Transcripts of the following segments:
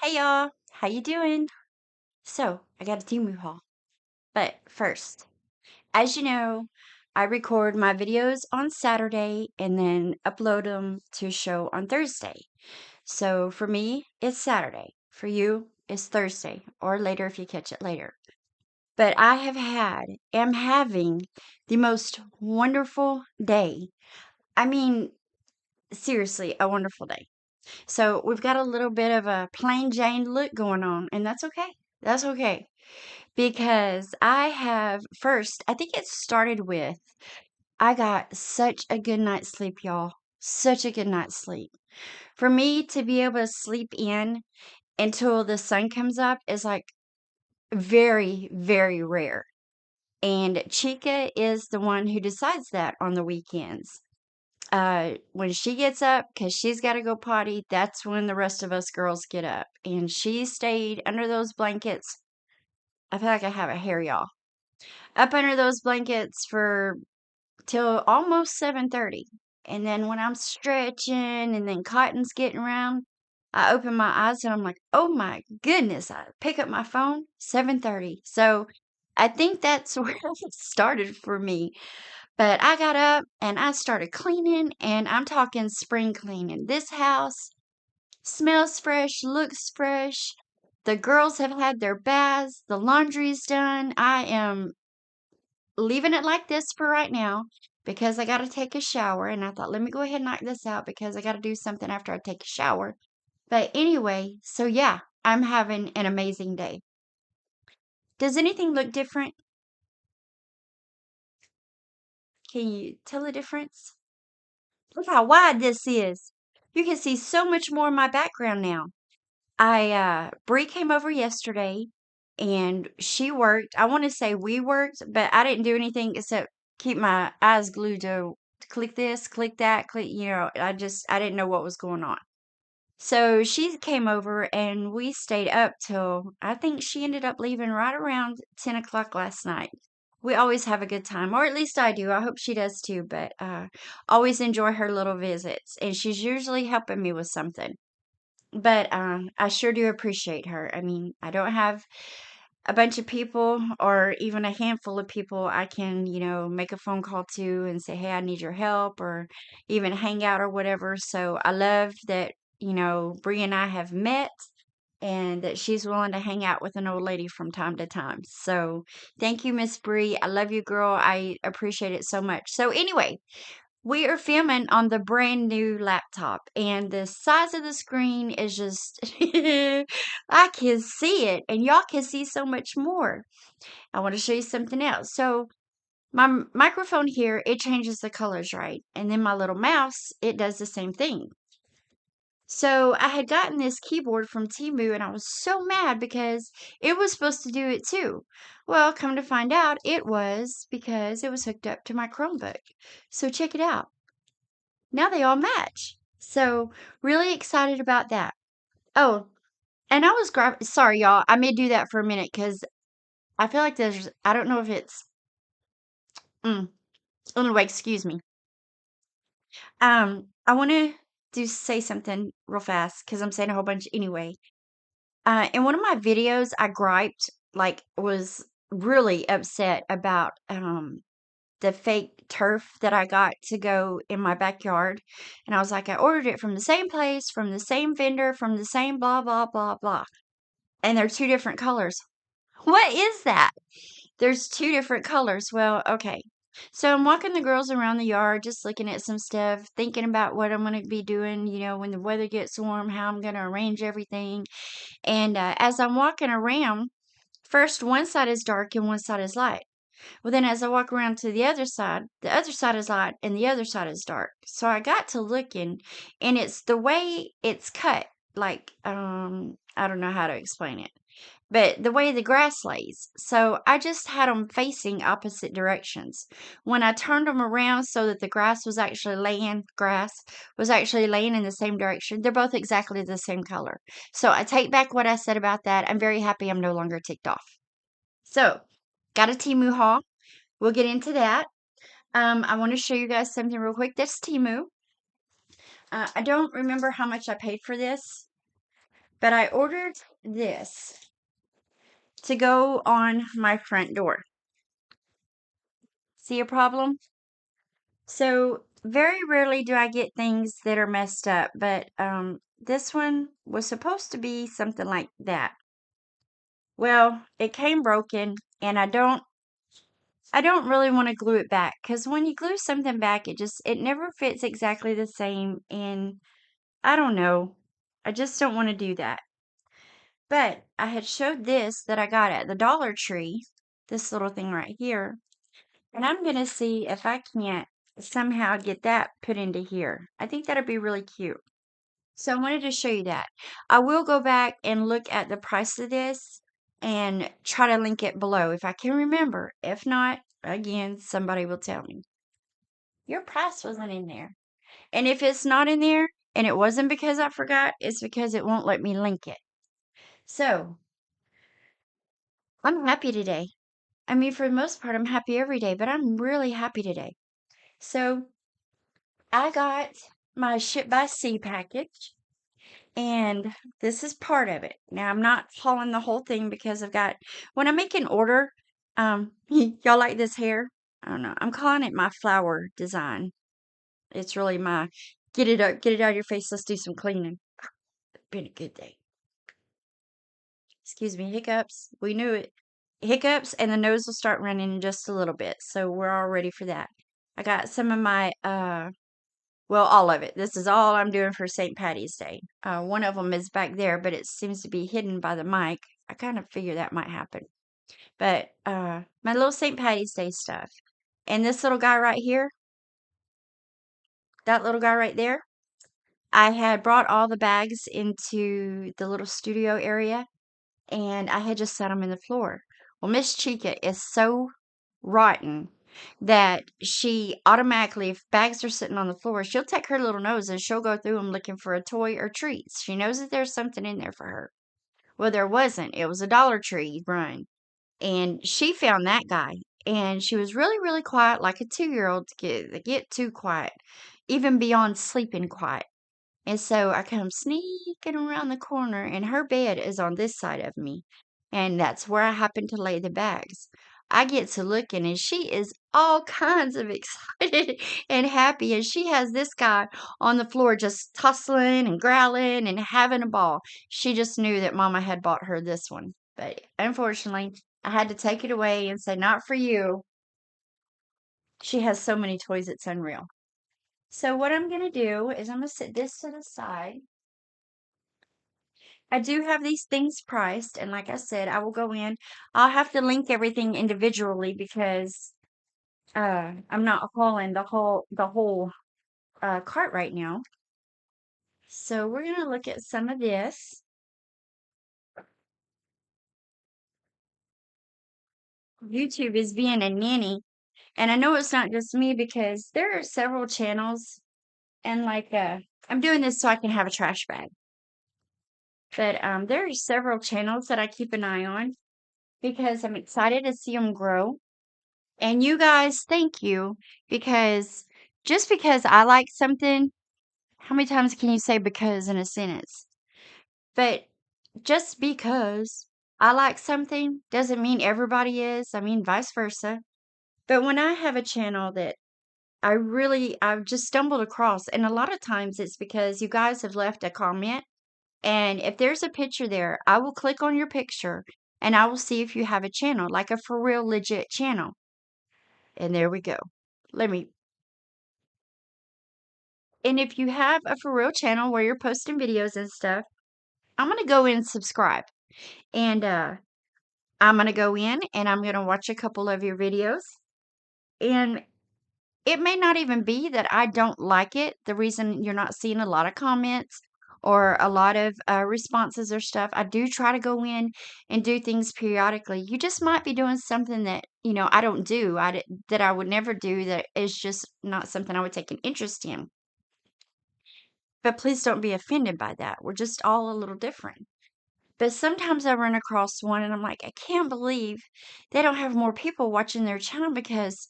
Hey y'all, how you doing? So, I got a Temu haul. But first, as you know, I record my videos on Saturday and then upload them to show on Thursday. So, for me, it's Saturday. For you, it's Thursday or later if you catch it later. But am having the most wonderful day. I mean, seriously, a wonderful day. So we've got a little bit of a plain Jane look going on, and that's okay. That's okay. Because I think it started with, I got such a good night's sleep, y'all. Such a good night's sleep. For me to be able to sleep in until the sun comes up is like very, very rare. And Chica is the one who decides that on the weekends. When she gets up, because she's got to go potty, that's when the rest of us girls get up. And she stayed under those blankets. I feel like I have a hair, y'all. Up under those blankets for till almost 7:30. And then when I'm stretching and then Cotton's getting around, I open my eyes and I'm like, oh my goodness. I pick up my phone, 7:30. So I think that's where it started for me. But I got up and I started cleaning, and I'm talking spring cleaning. This house smells fresh, looks fresh. The girls have had their baths, the laundry's done. I am leaving it like this for right now because I got to take a shower. And I thought, let me go ahead and knock this out because I got to do something after I take a shower. But anyway, so yeah, I'm having an amazing day. Does anything look different? Can you tell the difference? Look how wide this is. You can see so much more of my background now. Bree came over yesterday and she worked. I want to say we worked, but I didn't do anything except keep my eyes glued to click this, click that, click, I didn't know what was going on. So she came over and we stayed up till I think she ended up leaving right around 10 o'clock last night. We always have a good time, or at least I do. I hope she does too, but always enjoy her little visits. And she's usually helping me with something. But I sure do appreciate her. I mean, I don't have a bunch of people or even a handful of people I can, make a phone call to and say, hey, I need your help, or even hang out or whatever. So I love that, Bree and I have met and that she's willing to hang out with an old lady from time to time. So thank you, Miss Bree. I love you, girl. I appreciate it so much. So anyway, we are filming on the brand new laptop, and the size of the screen is just, I can see it, and y'all can see so much more. I want to show you something else. So, my microphone here, it changes the colors, right? And then my little mouse, it does the same thing. So I had gotten this keyboard from Teemu and I was so mad because it was supposed to do it too. Well, come to find out, it was because it was hooked up to my Chromebook. So check it out. Now they all match. So really excited about that. Oh, and I was sorry y'all. I may do that for a minute because I feel like I don't know if it's, mm, anyway, excuse me. I want to say something real fast because I'm saying a whole bunch anyway. In one of my videos, I griped, like, was really upset about the fake turf that I got to go in my backyard. And I was like, I ordered it from the same place, from the same vendor, from the same blah, blah, blah, blah. And they're two different colors. What is that? There's two different colors. Well, okay. So I'm walking the girls around the yard, just looking at some stuff, thinking about what I'm going to be doing, when the weather gets warm, how I'm going to arrange everything. And as I'm walking around, first one side is dark and one side is light. Well, then as I walk around to the other side is light and the other side is dark. So I got to looking, and it's the way it's cut. Like, I don't know how to explain it, but the way the grass lays. So I just had them facing opposite directions. When I turned them around so that the grass was actually laying in the same direction, they're both exactly the same color. So I take back what I said about that. I'm very happy I'm no longer ticked off. So, got a Temu haul. We'll get into that. I want to show you guys something real quick. That's Temu. I don't remember how much I paid for this. But I ordered this to go on my front door. See a problem? So very rarely do I get things that are messed up, but this one was supposed to be something like that. Well, it came broken, and I don't really want to glue it back because when you glue something back, it never fits exactly the same, and I don't know. I just don't want to do that. But I had showed this that I got at the Dollar Tree, this little thing right here, and I'm gonna see if I can't somehow get that put into here. I think that'd be really cute. So I wanted to show you that. I will go back and look at the price of this and try to link it below if I can remember. If not, again, somebody will tell me. Your price wasn't in there. And if it's not in there and it wasn't because I forgot, it's because it won't let me link it. So I'm happy today. I mean, for the most part, I'm happy every day, but I'm really happy today. So I got my ship by sea package, and this is part of it. Now, I'm not hauling the whole thing because when I make an order, y'all like this hair? I don't know. I'm calling it my flower design. It's really my get it out of your face. Let's do some cleaning. Been a good day. Excuse me, hiccups. We knew it. Hiccups, and the nose will start running in just a little bit. So we're all ready for that. I got some of my, well, all of it. This is all I'm doing for St. Patty's Day. One of them is back there, but it seems to be hidden by the mic. I kind of figure that might happen. But my little St. Patty's Day stuff. And this little guy right here, that little guy right there, I had brought all the bags into the little studio area, and I had just set them in the floor. Well, Miss Chica is so rotten that she automatically, if bags are sitting on the floor, she'll take her little nose and she'll go through them looking for a toy or treats. She knows that there's something in there for her. Well, there wasn't. It was a Dollar Tree run. And she found that guy. And she was really, really quiet, like a 2-year-old to get too quiet, even beyond sleeping quiet. And so I come sneaking around the corner, and her bed is on this side of me. And that's where I happen to lay the bags. I get to looking, and she is all kinds of excited and happy. And she has this guy on the floor just tussling and growling and having a ball. She just knew that Mama had bought her this one. But unfortunately, I had to take it away and say, not for you. She has so many toys, it's unreal. So what I'm going to do is I'm going to set this to the side. I do have these things priced, and like I said, I will go in. I'll have to link everything individually because I'm not hauling the whole cart right now. So we're gonna look at some of this. YouTube is being a nanny, and I know it's not just me because there are several channels, and like I'm doing this so I can have a trash bag. But there are several channels that I keep an eye on because I'm excited to see them grow. And you guys, thank you because just because I like something, how many times can you say because in a sentence? But just because I like something doesn't mean everybody is. I mean, vice versa. But when I have a channel that I've just stumbled across, and a lot of times it's because you guys have left a comment. And if there's a picture there, I will click on your picture and I will see if you have a channel, like a for real legit channel. And there we go. Let me And if you have a for real channel where you're posting videos and stuff, I'm going to go in and subscribe. And I'm going to go in and I'm going to watch a couple of your videos. And it may not even be that I don't like it. The reason you're not seeing a lot of comments or a lot of responses or stuff, I do try to go in and do things periodically. You just might be doing something that, I don't do, that I would never do, that is just not something I would take an interest in. But please don't be offended by that. We're just all a little different. But sometimes I run across one and I'm like, I can't believe they don't have more people watching their channel because,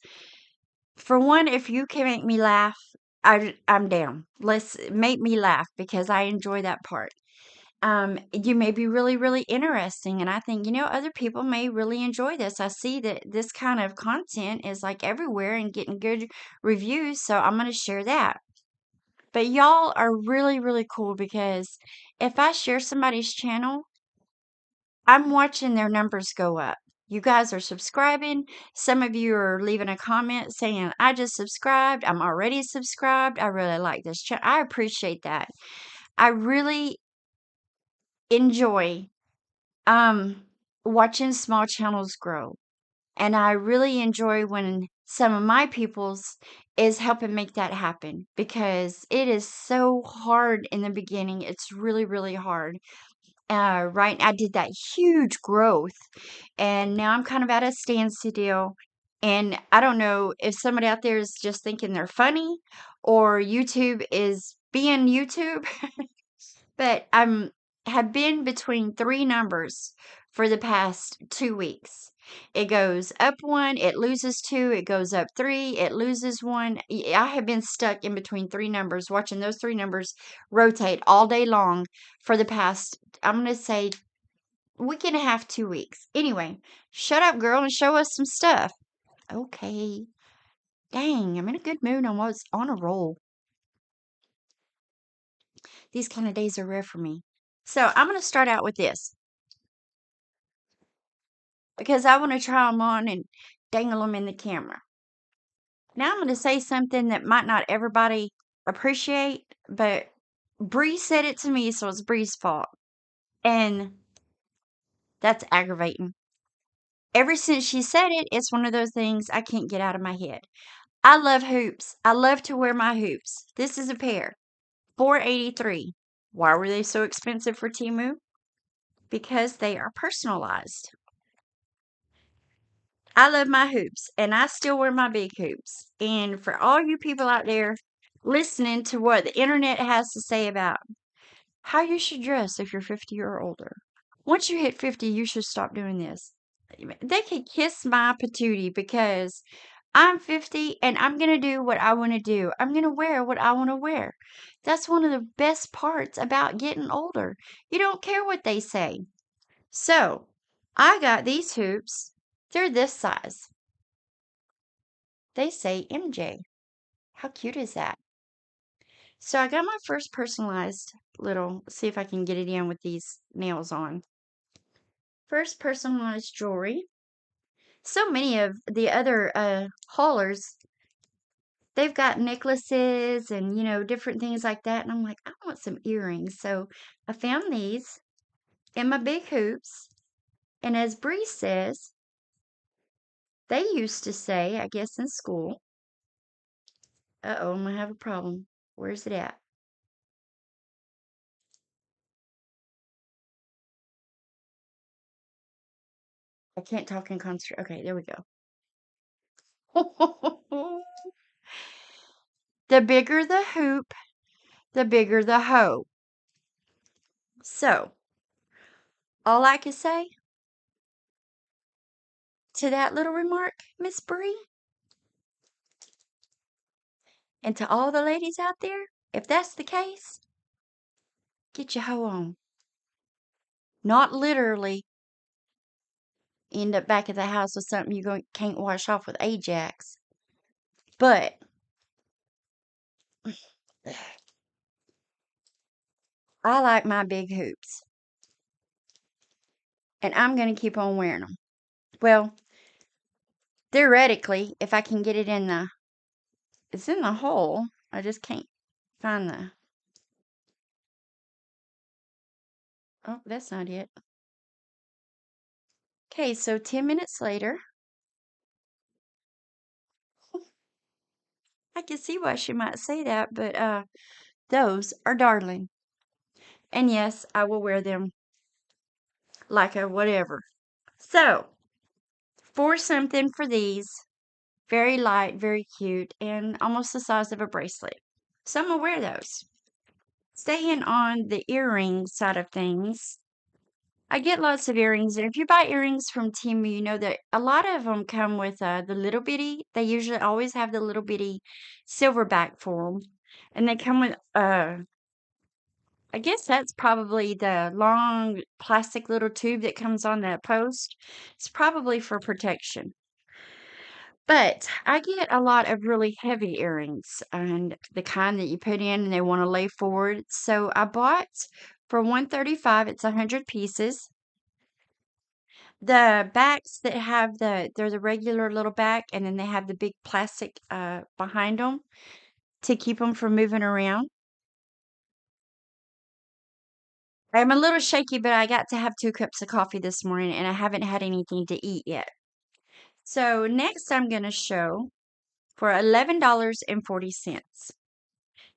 for one, if you can make me laugh, I'm down. Let's make me laugh because I enjoy that part. you may be really, really interesting. And I think, other people may really enjoy this. I see that this kind of content is like everywhere and getting good reviews. So I'm going to share that. But y'all are really, really cool because if I share somebody's channel, I'm watching their numbers go up. You guys are subscribing. Some of you are leaving a comment saying, I just subscribed. I'm already subscribed. I really like this channel. I appreciate that. I really enjoy um watching small channels grow. And I really enjoy when some of my people's is helping make that happen because it is so hard in the beginning. It's really, really hard. Right. I did that huge growth and now I'm kind of at a standstill. And I don't know if somebody out there is just thinking they're funny or YouTube is being YouTube. But I'm have been between three numbers for the past 2 weeks. It goes up one, it loses two, it goes up three, it loses one. I have been stuck in between three numbers, watching those three numbers rotate all day long for the past, I'm going to say, week and a half, 2 weeks. Anyway, shut up, girl, and show us some stuff. Okay. Dang, I'm in a good mood. I was on a roll. These kind of days are rare for me. So I'm going to start out with this because I want to try them on and dangle them in the camera. Now I'm going to say something that might not everybody appreciate, but Bree said it to me, so it's Bree's fault. And that's aggravating. Ever since she said it, it's one of those things I can't get out of my head. I love hoops. I love to wear my hoops. This is a pair. $4.83. Why were they so expensive for Temu? Because they are personalized. I love my hoops and I still wear my big hoops. And for all you people out there listening to what the internet has to say about how you should dress if you're 50 or older, once you hit 50, you should stop doing this. They can kiss my patootie because I'm 50 and I'm going to do what I want to do. I'm going to wear what I want to wear. That's one of the best parts about getting older. You don't care what they say. So, I got these hoops. They're this size. They say MJ. How cute is that? So I got my first personalized little, see if I can get it in with these nails on. First personalized jewelry. So many of the other haulers, they've got necklaces and, different things like that. And I'm like, I want some earrings. So I found these in my big hoops. And as Bree says, they used to say, I guess in school, uh-oh, I'm going to have a problem. Where's it at? I can't talk in concert. Okay, there we go. The bigger the hoop, the bigger the hoe. So, all I can say to that little remark, Miss Bree, and to all the ladies out there, if that's the case, get your hoe on. Not literally end up back at the house with something can't wash off with Ajax. But I like my big hoops. And I'm going to keep on wearing them. Well, theoretically, if I can get it it's in the hole. I just can't find oh, that's not it. Okay, so 10 minutes later, I can see why she might say that, but those are darling. And yes, I will wear them like a whatever. So, for something for these, very light, very cute, and almost the size of a bracelet. So I'm gonna wear those. Staying on the earring side of things, I get lots of earrings, and if you buy earrings from Teemu, you know that a lot of them come with the little bitty. They usually always have the little bitty silverback for them, and they come with I guess that's probably the long plastic little tube that comes on the post. It's probably for protection. But I get a lot of really heavy earrings and the kind that you put in and they want to lay forward. So I bought for 135, it's 100 pieces. The backs that have they're the regular little back and then they have the big plastic behind them to keep them from moving around. I'm a little shaky, but I got to have 2 cups of coffee this morning and I haven't had anything to eat yet. So next I'm going to show for $11.40.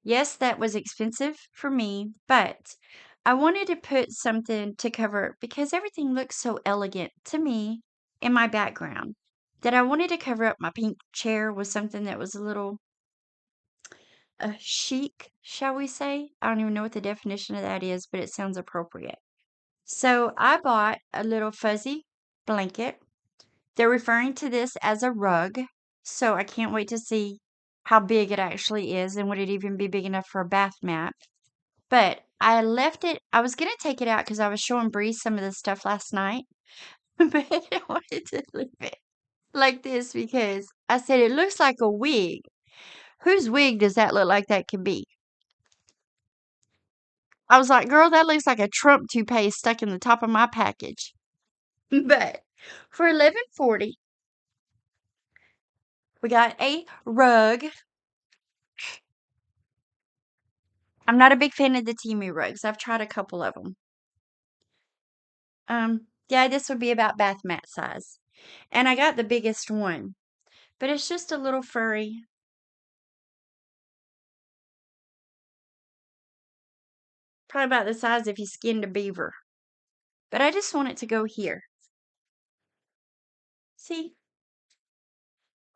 Yes, that was expensive for me, but I wanted to put something to cover because everything looks so elegant to me in my background that I wanted to cover up my pink chair with something that was a little chic, shall we say? I don't even know what the definition of that is, but it sounds appropriate. So I bought a little fuzzy blanket. They're referring to this as a rug, so I can't wait to see how big it actually is and would it even be big enough for a bath mat. But I left it, I was going to take it out because I was showing Bree some of this stuff last night, but I wanted to leave it like this because I said it looks like a wig. Whose wig does that look like that could be? I was like, girl, that looks like a Trump toupee stuck in the top of my package. But for $11.40, we got a rug. I'm not a big fan of the Temu rugs. I've tried a couple of them. Yeah, this would be about bath mat size. And I got the biggest one. But it's just a little furry. Probably about the size if you skinned a beaver. But I just want it to go here. See?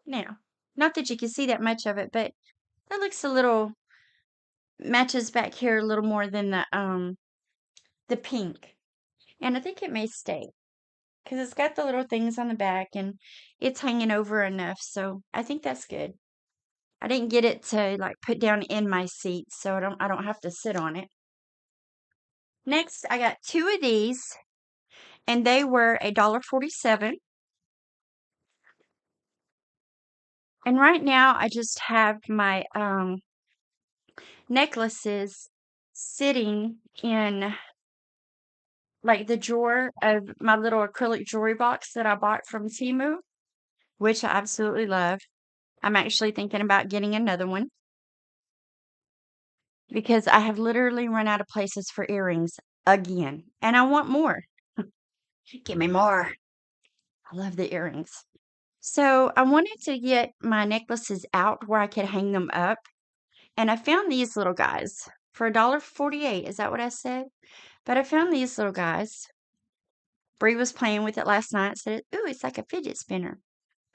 Now. Not that you can see that much of it, but that looks a little matches back here a little more than the pink. And I think it may stay. Because it's got the little things on the back and it's hanging over enough. So I think that's good. I didn't get it to like put down in my seat, so I don't have to sit on it. Next, I got 2 of these, and they were $1.47. And right now, I just have my necklaces sitting in like the drawer of my little acrylic jewelry box that I bought from Teemu, which I absolutely love. I'm actually thinking about getting another one because I have literally run out of places for earrings again, and I want more. Give me more. I love the earrings. So I wanted to get my necklaces out where I could hang them up. And I found these little guys for $1.48. Is that what I said? But I found these little guys. Bree was playing with it last night. Said, ooh, it's like a fidget spinner.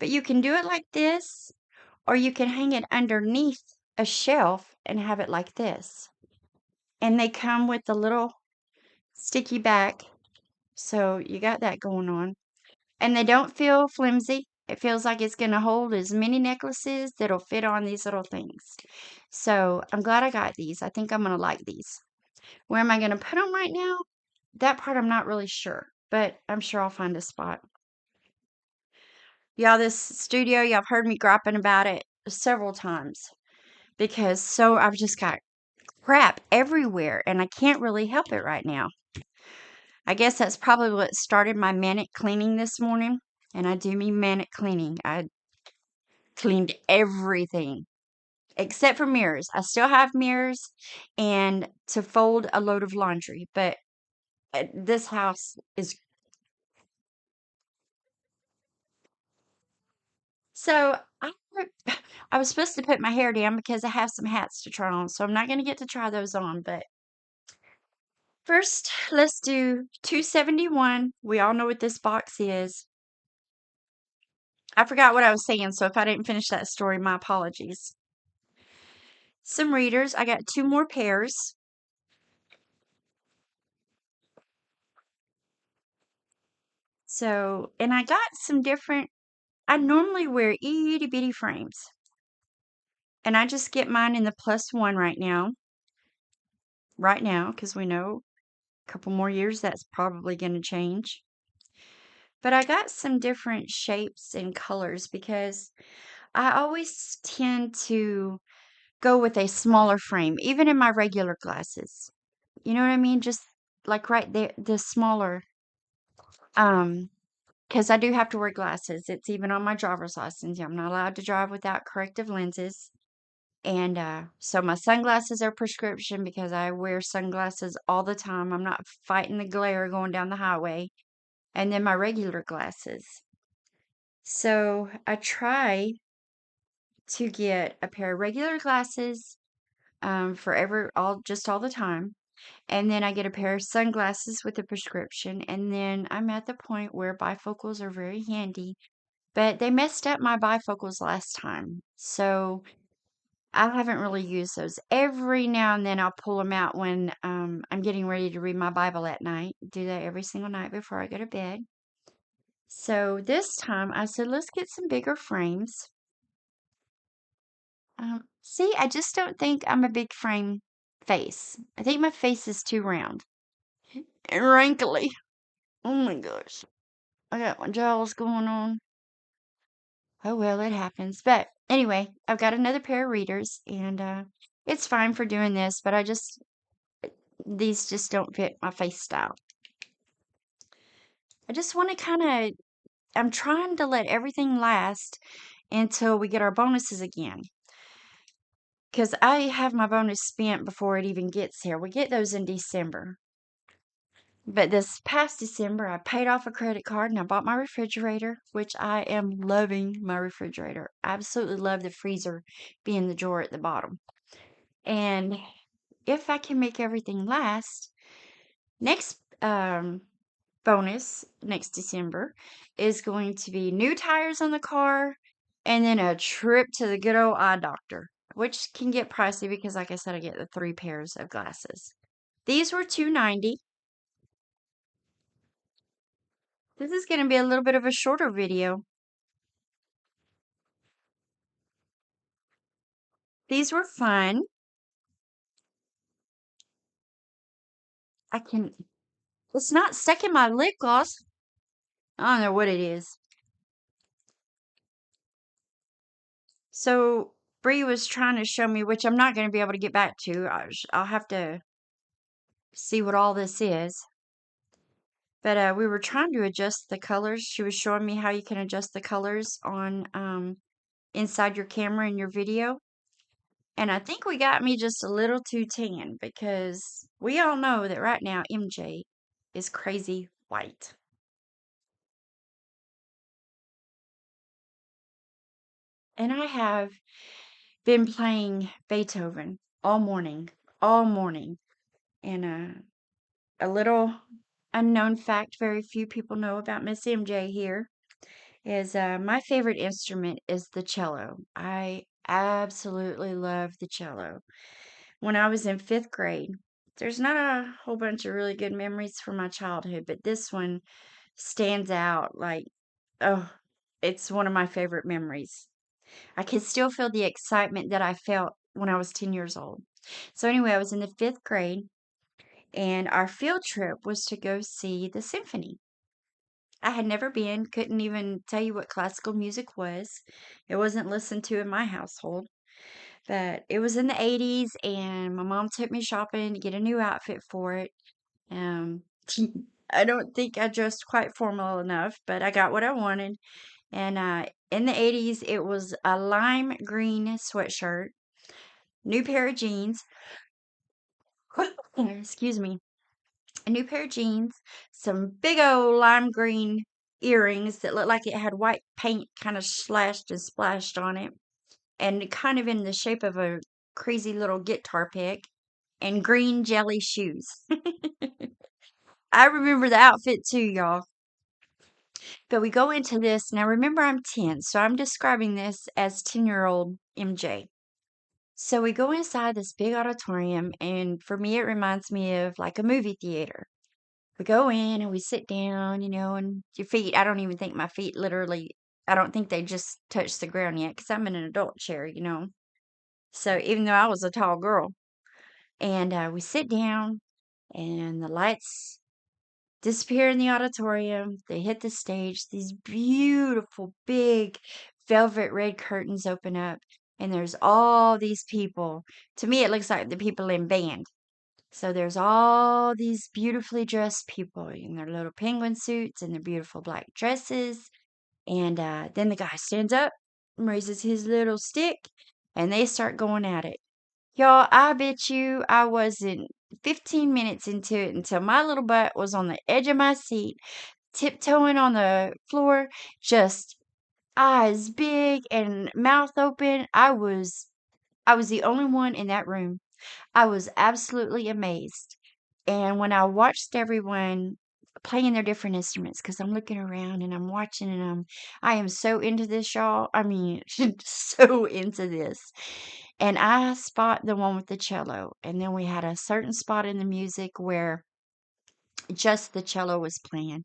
But you can do it like this, or you can hang it underneath a shelf and have it like this. And they come with a little sticky back. So you got that going on. And they don't feel flimsy. It feels like it's going to hold as many necklaces that'll fit on these little things. So I'm glad I got these. I think I'm going to like these. Where am I going to put them right now? That part I'm not really sure, but I'm sure I'll find a spot. Y'all, this studio, y'all have heard me griping about it several times because I've just got crap everywhere and I can't really help it right now. I guess that's probably what started my manic cleaning this morning. And I do mean manic cleaning. I cleaned everything except for mirrors. I still have mirrors and to fold a load of laundry, but this house is. So I was supposed to put my hair down because I have some hats to try on, so I'm not going to get to try those on, but first let's do 271. We all know what this box is. I forgot what I was saying, so if I didn't finish that story, my apologies. Some readers. I got 2 more pairs. So, and I got some different, I normally wear itty bitty frames. And I just get mine in the +1 right now. right now because we know a couple more years that's probably going to change. But I got some different shapes and colors because I always tend to go with a smaller frame, even in my regular glasses. You know what I mean? Just like right there, the smaller. Um, because I do have to wear glasses. It's even on my driver's license. I'm not allowed to drive without corrective lenses. And so my sunglasses are prescription because I wear sunglasses all the time. I'm not fighting the glare going down the highway. And then my regular glasses. So I try to get a pair of regular glasses forever, all the time. And then I get a pair of sunglasses with a prescription. And then I'm at the point where bifocals are very handy. But they messed up my bifocals last time. So I haven't really used those. Every now and then I'll pull them out when I'm getting ready to read my Bible at night. Do that every single night before I go to bed. So this time I said, let's get some bigger frames. See, I just don't think I'm a big frame face. I think my face is too round and wrinkly. Oh my gosh. I got my jowls going on. Oh well, it happens. But anyway, I've got another pair of readers and it's fine for doing this, but these just don't fit my face style. I just want to I'm trying to let everything last until we get our bonuses again. Because I have my bonus spent before it even gets here. We get those in December. But this past December, I paid off a credit card and I bought my refrigerator, which I am loving my refrigerator. I absolutely love the freezer being the drawer at the bottom. And if I can make everything last, next bonus next December is going to be new tires on the car and then a trip to the good old eye doctor, which can get pricey because, like I said, I get the 3 pairs of glasses. These were $2.90. This is going to be a little bit of a shorter video. These were fun. It's not stuck in my lip gloss. I don't know what it is. So Bree was trying to show me, which I'm not going to be able to get back to. I'll have to see what all this is. But we were trying to adjust the colors. She was showing me how you can adjust the colors on inside your camera in your video. And I think we got me just a little too tan because we all know that right now MJ is crazy white. And I have been playing Beethoven all morning, all morning. And a little unknown fact very few people know about Miss MJ here is my favorite instrument is the cello. I absolutely love the cello. When I was in 5th grade, there's not a whole bunch of really good memories from my childhood, but this one stands out like, oh, it's one of my favorite memories. I can still feel the excitement that I felt when I was 10 years old. So, anyway, I was in the 5th grade, and our field trip was to go see the symphony. I had never been, couldn't even tell you what classical music was. It wasn't listened to in my household. But it was in the 80s, and my mom took me shopping to get a new outfit for it. Um, I don't think I dressed quite formal enough, but I got what I wanted. And in the 80s, it was a lime green sweatshirt, new pair of jeans, excuse me, a new pair of jeans, some big old lime green earrings that looked like it had white paint kind of slashed and splashed on it, and kind of in the shape of a crazy little guitar pick, and green jelly shoes. I remember the outfit too, y'all. But we go into this. Now, remember, I'm 10, so I'm describing this as 10-year-old MJ. So we go inside this big auditorium, and for me, it reminds me of like a movie theater. We go in and we sit down, and your feet, I don't even think my feet literally, I don't think they just touch the ground yet because I'm in an adult chair. So even though I was a tall girl. And we sit down, and the lights disappear in the auditorium. They hit the stage. These beautiful, big, velvet red curtains open up, and there's all these people. To me, it looks like the people in band. So there's all these beautifully dressed people in their little penguin suits and their beautiful black dresses. And then the guy stands up, raises his little stick, and they start going at it. Y'all, I bet you I wasn't 15 minutes into it until my little butt was on the edge of my seat, tiptoeing on the floor, just eyes big and mouth open. I was the only one in that room. I was absolutely amazed. And when I watched everyone playing their different instruments, because I'm looking around and I'm watching and I am so into this, y'all. I mean, so into this. And I spot the one with the cello. And then we had a certain spot in the music where just the cello was playing.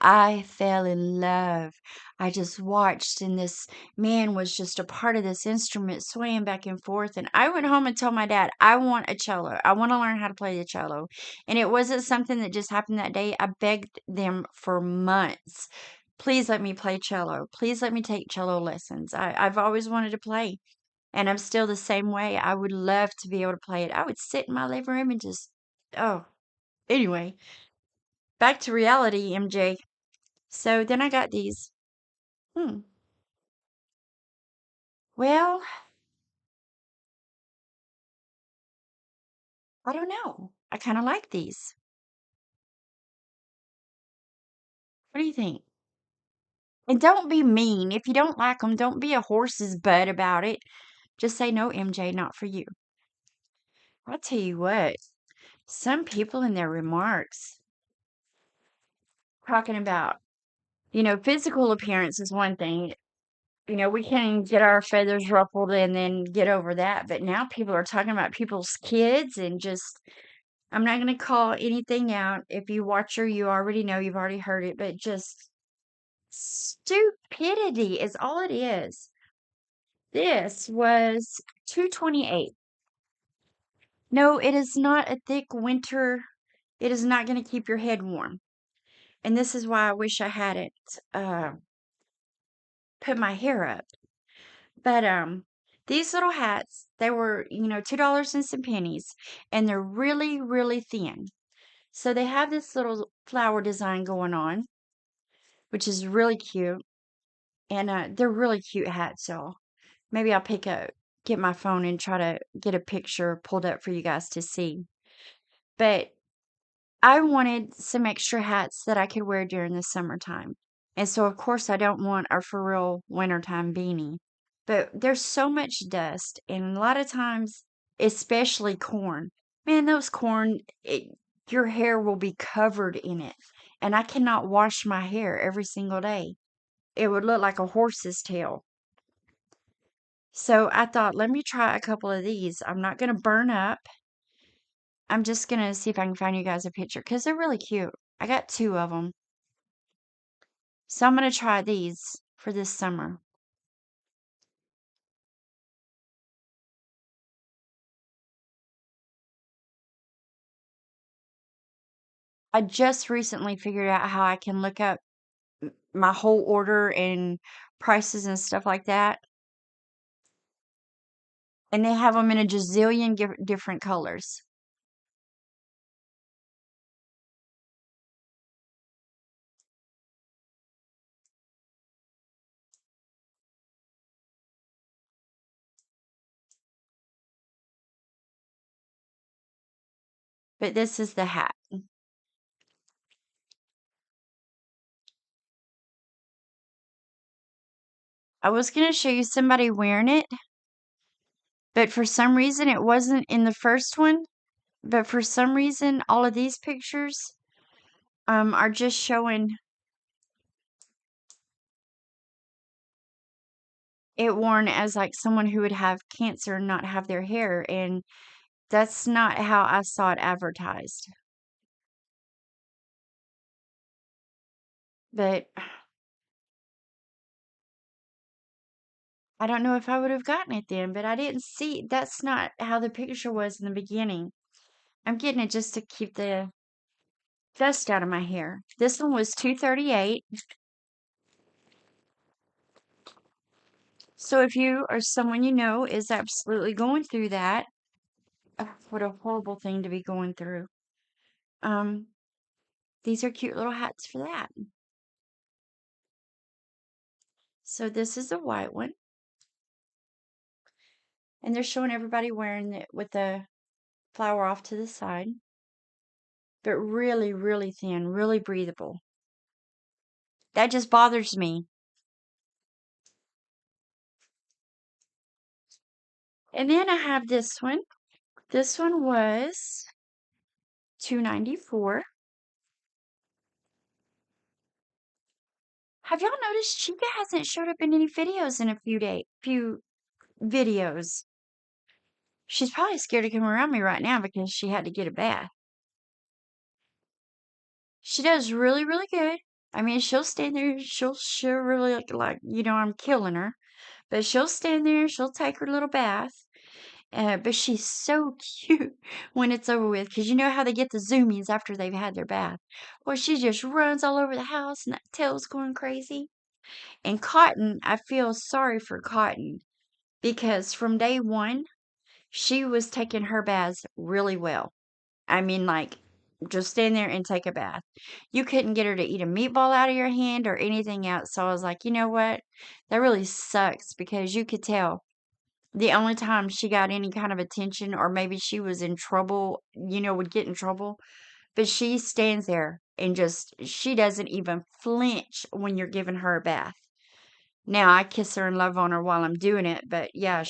I fell in love. I just watched, and this man was just a part of this instrument swaying back and forth. And I went home and told my dad, I want a cello. I want to learn how to play the cello. And it wasn't something that just happened that day. I begged them for months. Please let me play cello. Please let me take cello lessons. I've always wanted to play. And I'm still the same way. I would love to be able to play it. I would sit in my living room and just, oh, anyway, back to reality, MJ. So then I got these. Hmm. Well, I don't know. I kind of like these. What do you think? And don't be mean. If you don't like them, don't be a horse's butt about it. Just say, no, MJ, not for you. I'll tell you what, some people in their remarks talking about, physical appearance is one thing. We can get our feathers ruffled and then get over that. But now people are talking about people's kids and just, I'm not going to call anything out. If you watch her, you already know, you've already heard it, but just stupidity is all it is. This was 228. No, it is not a thick winter. It is not going to keep your head warm. And this is why I wish I hadn't uh, put my hair up. But these little hats, they were, $2 and some pennies, and they're really, really thin. So they have this little flower design going on, which is really cute. And they're really cute hats, y'all. Maybe I'll get my phone and try to get a picture pulled up for you guys to see. But I wanted some extra hats that I could wear during the summertime. And so, of course, I don't want a for real wintertime beanie. But there's so much dust, and a lot of times, especially corn. Man, those corn, your hair will be covered in it. And I cannot wash my hair every single day. It would look like a horse's tail. So I thought, let me try a couple of these. I'm not going to burn up. I'm just going to see if I can find you guys a picture because they're really cute. I got two of them. So I'm going to try these for this summer. I just recently figured out how I can look up my whole order and prices and stuff like that. And they have them in a gazillion different colors. But this is the hat. I was going to show you somebody wearing it, but for some reason it wasn't in the first one. But for some reason, all of these pictures are just showing it worn as like someone who would have cancer and not have their hair, and that's not how I saw it advertised. But I don't know if I would have gotten it then, but I didn't see that's not how the picture was in the beginning. I'm getting it just to keep the dust out of my hair. This one was $2.38. So if you or someone you know is absolutely going through that, what a horrible thing to be going through. Um, these are cute little hats for that. So this is a white one. And they're showing everybody wearing it with the flower off to the side. But really, really thin, really breathable. That just bothers me. And then I have this one. This one was $2.94. Have y'all noticed Chica hasn't showed up in any videos in a few videos? She's probably scared to come around me right now because she had to get a bath. She does really, really good. I mean, she'll stand there, she'll really like, I'm killing her. But she'll stand there, she'll take her little bath. But she's so cute when it's over with, because you know how they get the zoomies after they've had their bath. Well, she just runs all over the house and that tail's going crazy. And Cotton, I feel sorry for Cotton because from day one, she was taking her baths really well. I mean, like, just stand there and take a bath. You couldn't get her to eat a meatball out of your hand or anything else. So I was like, you know what? That really sucks because you could tell the only time she got any kind of attention or maybe she was in trouble, would get in trouble. But she stands there and she doesn't even flinch when you're giving her a bath. Now I kiss her and love on her while I'm doing it, but yeah,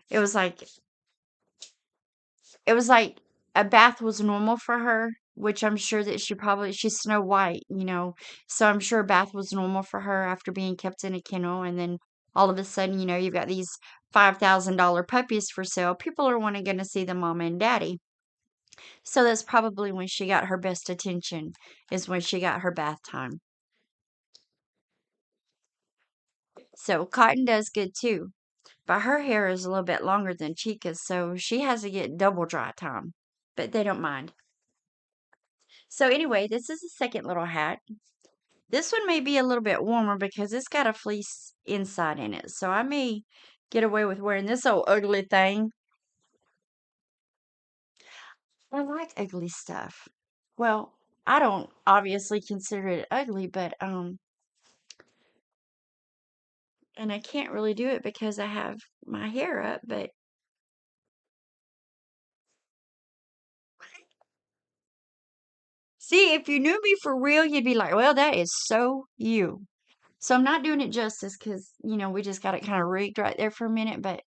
it was like it was like a bath was normal for her, which I'm sure that she's Snow White, so I'm sure a bath was normal for her after being kept in a kennel, and then all of a sudden, you've got these $5,000 puppies for sale. People are wanting to see the mama and daddy. So that's probably when she got her best attention, is when she got her bath time. So Cotton does good too. But her hair is a little bit longer than Chica's, so she has to get double dry time. But they don't mind. So anyway, this is the second little hat. This one may be a little bit warmer because it's got a fleece inside in it. So I may get away with wearing this old ugly thing. I like ugly stuff. Well, I don't obviously consider it ugly, but and I can't really do it because I have my hair up, but see, if you knew me for real, you'd be like, well, that is so you. So I'm not doing it justice because, we just got it kind of rigged right there for a minute, but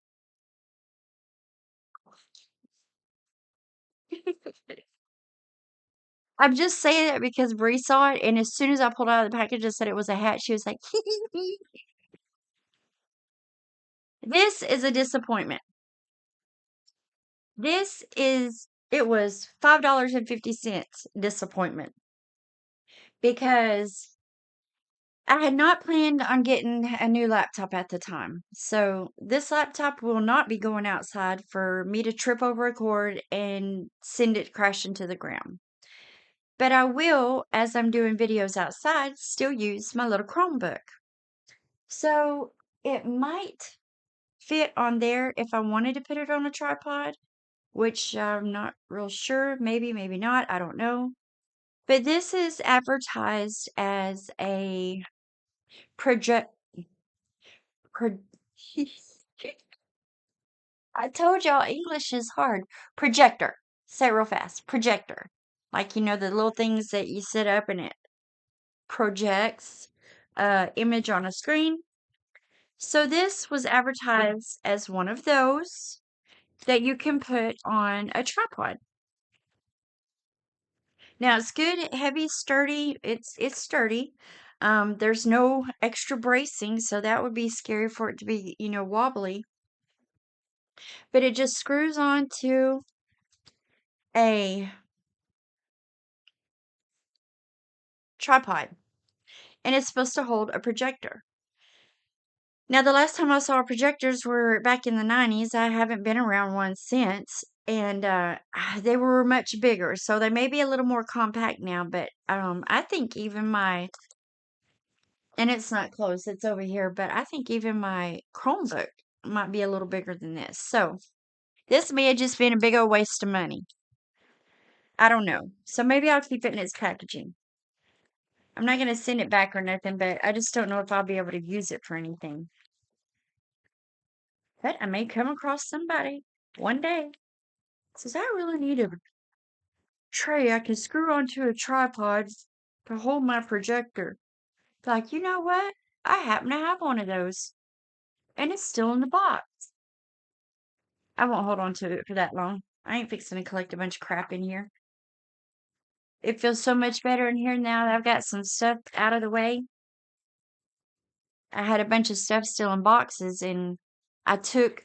I'm just saying that because Bree saw it, and as soon as I pulled out of the package and said it was a hat, she was like, this is a disappointment. It was $5.50 disappointment because I had not planned on getting a new laptop at the time. So this laptop will not be going outside for me to trip over a cord and send it crashing to the ground. But I will, as I'm doing videos outside, still use my little Chromebook. So it might fit on there if I wanted to put it on a tripod, which I'm not real sure. Maybe, maybe not. I don't know. But this is advertised as a project. Pro- I told y'all English is hard. Projector. Say it real fast. Projector. Like, the little things that you set up and it projects image on a screen. So this was advertised as one of those that you can put on a tripod. Now it's good, heavy, sturdy. It's sturdy. There's no extra bracing, so that would be scary for it to be, wobbly. But it just screws on to a tripod, and it's supposed to hold a projector. Now, the last time I saw projectors were back in the 90s. I haven't been around one since. and they were much bigger, so they may be a little more compact now, but I think even my, and it's not close, it's over here, but I think even my Chromebook might be a little bigger than this. So this may have just been a big old waste of money. I don't know. So maybe I'll keep it in its packaging. I'm not going to send it back or nothing, but I just don't know if I'll be able to use it for anything. But I may come across somebody one day says, I really need a tray I can screw onto a tripod to hold my projector. Like, you know what? I happen to have one of those, and it's still in the box. I won't hold on to it for that long. I ain't fixing to collect a bunch of crap in here. It feels so much better in here now that I've got some stuff out of the way. I had a bunch of stuff still in boxes, and I took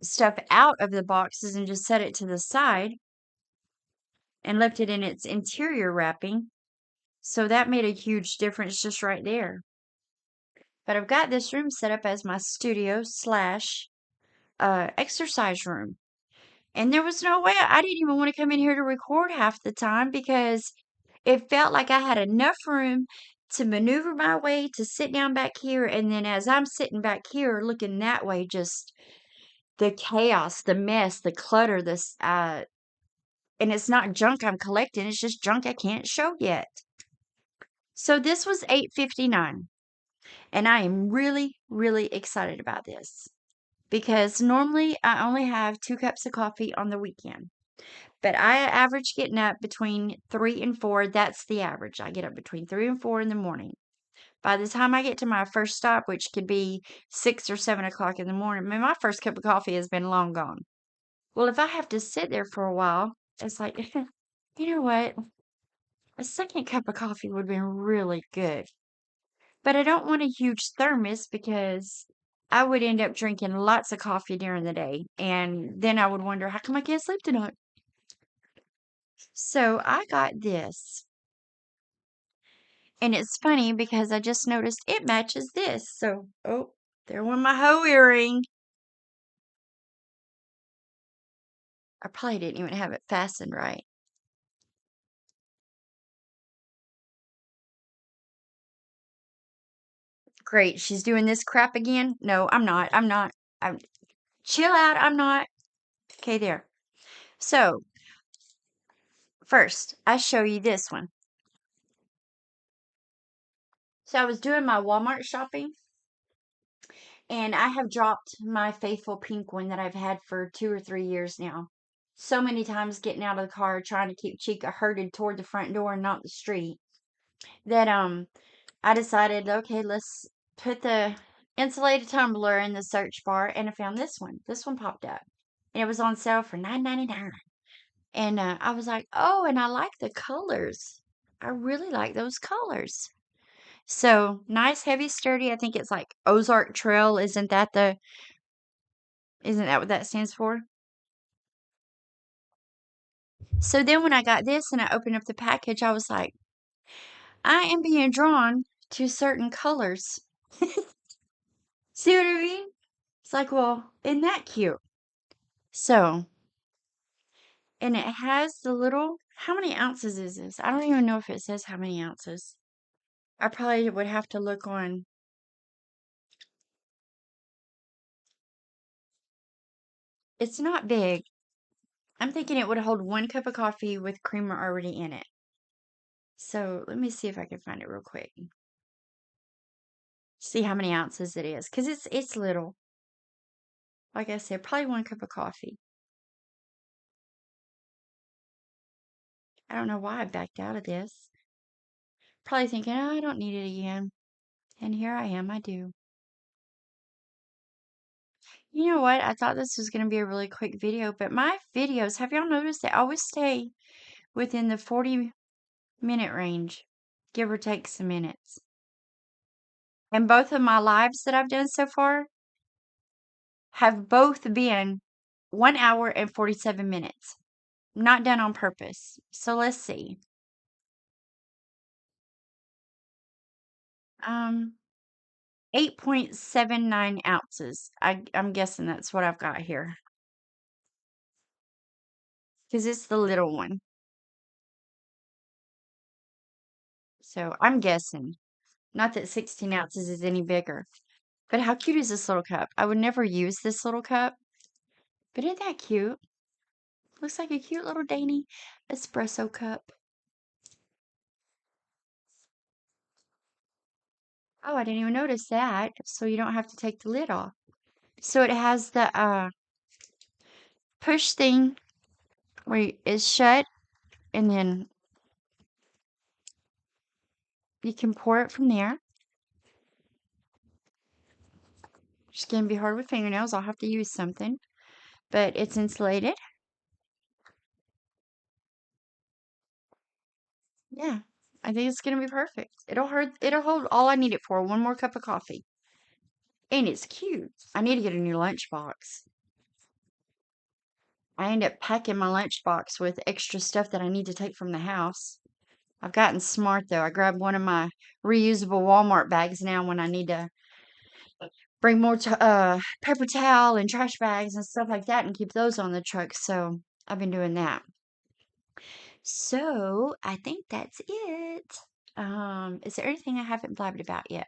stuff out of the boxes and just set it to the side and left it in its interior wrapping. So that made a huge difference just right there. But I've got this room set up as my studio slash exercise room. And there was no way I didn't even want to come in here to record half the time because it felt like I had enough room to maneuver my way to sit down back here. And then as I'm sitting back here looking that way, just the chaos, the mess, the clutter, and it's not junk I'm collecting, it's just junk I can't show yet. So this was $8.59, and I am really, really excited about this because normally I only have 2 cups of coffee on the weekend. But I average getting up between 3 and 4. That's the average. I get up between 3 and 4 in the morning. By the time I get to my first stop, which could be 6 or 7 o'clock in the morning, I mean, my first cup of coffee has been long gone. Well, if I have to sit there for a while, it's like, you know what? A second cup of coffee would be really good. But I don't want a huge thermos because I would end up drinking lots of coffee during the day. And then I would wonder, how come I can't sleep tonight? So I got this. And it's funny because I just noticed it matches this. So, oh, there went my hoe earring. I probably didn't even have it fastened right. Great. She's doing this crap again. No, I'm not. I'm not. I'm chill out. I'm not. Okay, there. So, first, I show you this one. So, I was doing my Walmart shopping and I have dropped my faithful pink one that I've had for 2 or 3 years now. So many times getting out of the car trying to keep Chica herded toward the front door and not the street that I decided, okay, let's put the insulated tumbler in the search bar, and I found this one. This one popped up, and it was on sale for $9.99. And I was like, oh, and I like the colors. I really like those colors. So nice, heavy, sturdy. I think it's like Ozark Trail. Isn't that what that stands for? So then when I got this and I opened up the package, I was like, I am being drawn to certain colors. See what I mean? It's like, well, isn't that cute? So, and it has the little, how many ounces is this? I don't even know if it says how many ounces. I probably would have to look on. It's not big. I'm thinking it would hold 1 cup of coffee with creamer already in it. So let me see if I can find it real quick. See how many ounces it is. Because it's little. Like I said, probably 1 cup of coffee. I don't know why I backed out of this. Probably thinking, oh, I don't need it again. And here I am, I do. You know what? I thought this was going to be a really quick video, but my videos, have y'all noticed they always stay within the 40-minute range, give or take some minutes. And both of my lives that I've done so far have both been 1 hour and 47 minutes. Not done on purpose. So let's see. 8.79 ounces. I'm guessing that's what I've got here. because it's the little one. So I'm guessing. Not that 16 ounces is any bigger. But how cute is this little cup? I would never use this little cup. But isn't that cute? Looks like a cute little dainty espresso cup. Oh, I didn't even notice that. So you don't have to take the lid off. So it has the push thing where it's shut and then you can pour it from there. It's going to be hard with fingernails. I'll have to use something. But it's insulated. Yeah. I think it's going to be perfect. It'll hold all I need it for. One more cup of coffee. And it's cute. I need to get a new lunchbox. I end up packing my lunchbox with extra stuff that I need to take from the house. I've gotten smart though. I grab one of my reusable Walmart bags now when I need to bring more paper towel and trash bags and stuff like that and keep those on the truck. So I've been doing that. So I think that's it. Is there anything I haven't blabbed about yet?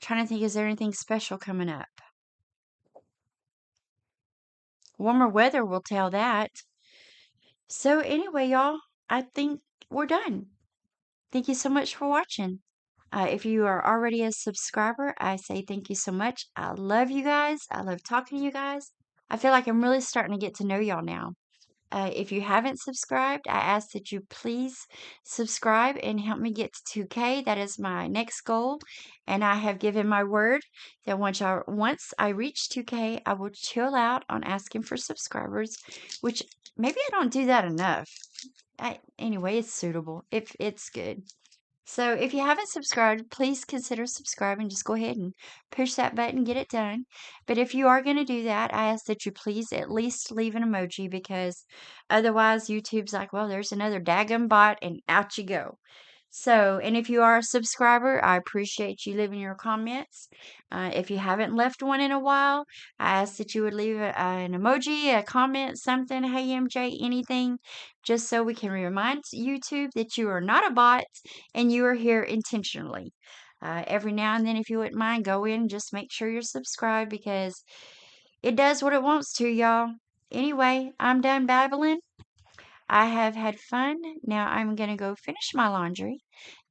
Trying to think, is there anything special coming up? Warmer weather will tell that. So anyway, y'all, I think we're done. Thank you so much for watching. If you are already a subscriber, I say thank you so much. I love you guys. I love talking to you guys. I feel like I'm really starting to get to know y'all now. If you haven't subscribed, I ask that you please subscribe and help me get to 2K. That is my next goal. And I have given my word that once I reach 2K, I will chill out on asking for subscribers, which maybe I don't do that enough. Anyway, it's suitable. If it's good. So if you haven't subscribed, please consider subscribing. Just go ahead and push that button, get it done. But if you are going to do that, I ask that you please at least leave an emoji because otherwise YouTube's like, well, there's another daggum bot and out you go. So, and if you are a subscriber, I appreciate you leaving your comments. If you haven't left one in a while, I ask that you would leave an emoji, a comment, something, hey MJ, anything, just so we can remind YouTube that you are not a bot and you are here intentionally. Every now and then, if you wouldn't mind, go in and just make sure you're subscribed because it does what it wants to, y'all. Anyway, I'm done babbling. I have had fun. Now I'm going to go finish my laundry,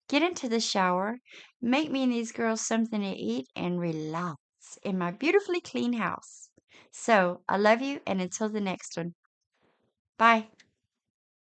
get into the shower, make me and these girls something to eat, and relax in my beautifully clean house. So, I love you, and until the next one. Bye.